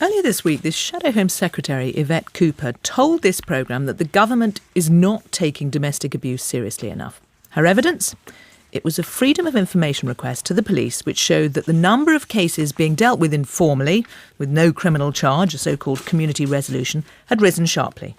Earlier this week, the Shadow Home Secretary, Yvette Cooper, told this programme that the government is not taking domestic abuse seriously enough. Her evidence? It was a Freedom of Information request to the police which showed that the number of cases being dealt with informally, with no criminal charge, a so-called community resolution, had risen sharply.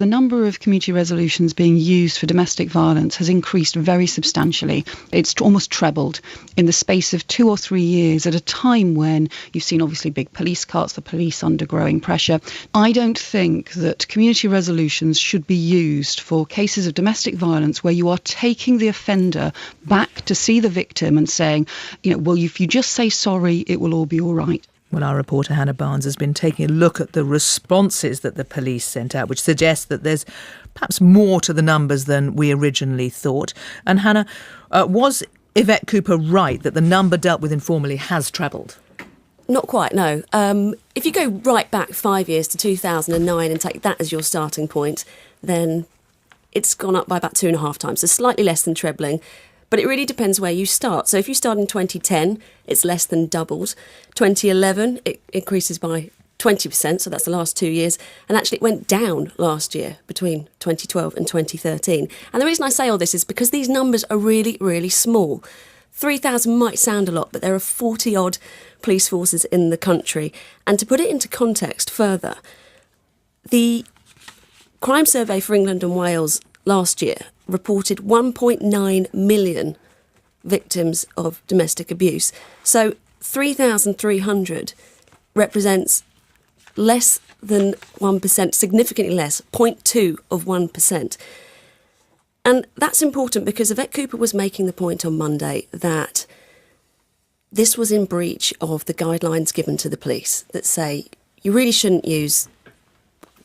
The number of community resolutions being used for domestic violence has increased very substantially. It's almost trebled in the space of 2 or 3 years, at a time when you've seen obviously big police cuts, the police under growing pressure. I don't think that community resolutions should be used for cases of domestic violence where you are taking the offender back to see the victim and saying, well, if you just say sorry, it will all be all right. Well, our reporter Hannah Barnes has been taking a look at the responses that the police sent out, which suggests that there's perhaps more to the numbers than we originally thought. And Hannah, was Yvette Cooper right that the number dealt with informally has trebled? Not quite, no. If you go right back 5 years to 2009 and take that as your starting point, then it's gone up by about 2.5 times, so slightly less than trebling. But it really depends where you start. So if you start in 2010, it's less than doubled. 2011, it increases by 20%, so that's the last 2 years. And actually it went down last year between 2012 and 2013. And the reason I say all this is because these numbers are really, really small. 3,000 might sound a lot, but there are 40-odd police forces in the country. And to put it into context further, the Crime Survey for England and Wales last year reported 1.9 million victims of domestic abuse. So 3,300 represents less than 1%, significantly less, 0.2 of 1%. And that's important because Yvette Cooper was making the point on Monday that this was in breach of the guidelines given to the police that say you really shouldn't use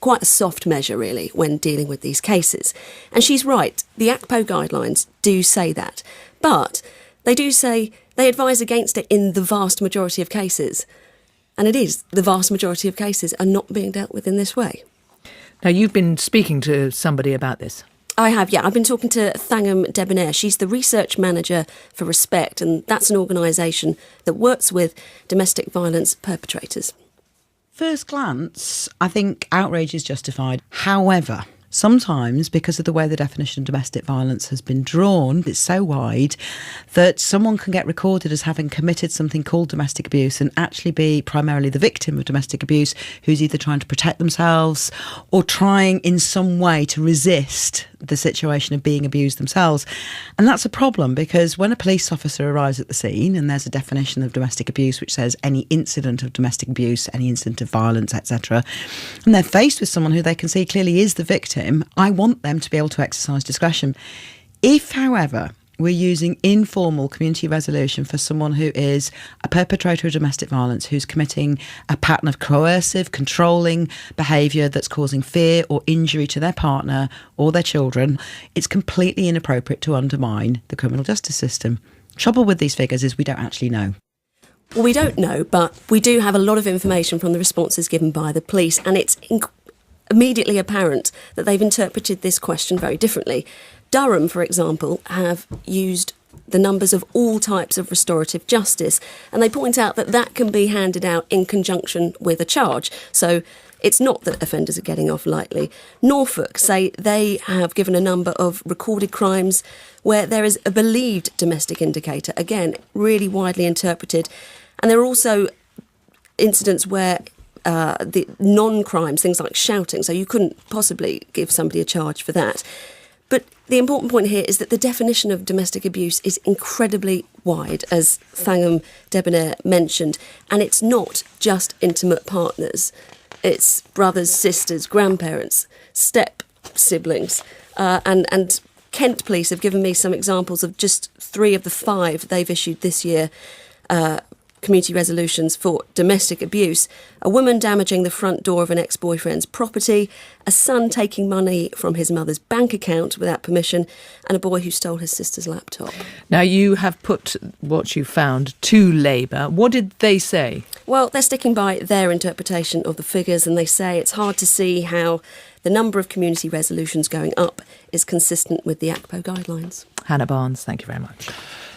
quite a soft measure, really, when dealing with these cases. And she's right. The ACPO guidelines do say that. But they do say they advise against it in the vast majority of cases. And it is. The vast majority of cases are not being dealt with in this way. Now, you've been speaking to somebody about this. I have, yeah. I've been talking to Thangam Debbonaire. She's the research manager for Respect, and that's an organisation that works with domestic violence perpetrators. First glance, I think outrage is justified. However, sometimes, because of the way the definition of domestic violence has been drawn, it's so wide that someone can get recorded as having committed something called domestic abuse and actually be primarily the victim of domestic abuse, who's either trying to protect themselves or trying in some way to resist the situation of being abused themselves. And that's a problem, because when a police officer arrives at the scene and there's a definition of domestic abuse which says any incident of domestic abuse, any incident of violence, etc., and they're faced with someone who they can see clearly is the victim, I want them to be able to exercise discretion. If, however, we're using informal community resolution for someone who is a perpetrator of domestic violence, who's committing a pattern of coercive, controlling behaviour that's causing fear or injury to their partner or their children, it's completely inappropriate to undermine the criminal justice system. Trouble with these figures is we don't actually know. Well, we don't know, but we do have a lot of information from the responses given by the police, and it's immediately apparent that they've interpreted this question very differently. Durham, for example, have used the numbers of all types of restorative justice, and they point out that that can be handed out in conjunction with a charge. So it's not that offenders are getting off lightly. Norfolk say they have given a number of recorded crimes where there is a believed domestic indicator, again, really widely interpreted. And there are also incidents where the non-crimes, things like shouting, so you couldn't possibly give somebody a charge for that. But the important point here is that the definition of domestic abuse is incredibly wide, as Thangam Debbonaire mentioned, and it's not just intimate partners. It's brothers, sisters, grandparents, step-siblings. And Kent Police have given me some examples of just 3 of the 5 they've issued this year, community resolutions for domestic abuse. A woman damaging the front door of an ex-boyfriend's property, a son taking money from his mother's bank account without permission, and a boy who stole his sister's laptop. Now, you have put what you found to Labour. What did they say? Well, they're sticking by their interpretation of the figures, and they say it's hard to see how the number of community resolutions going up is consistent with the ACPO guidelines. Hannah Barnes, thank you very much.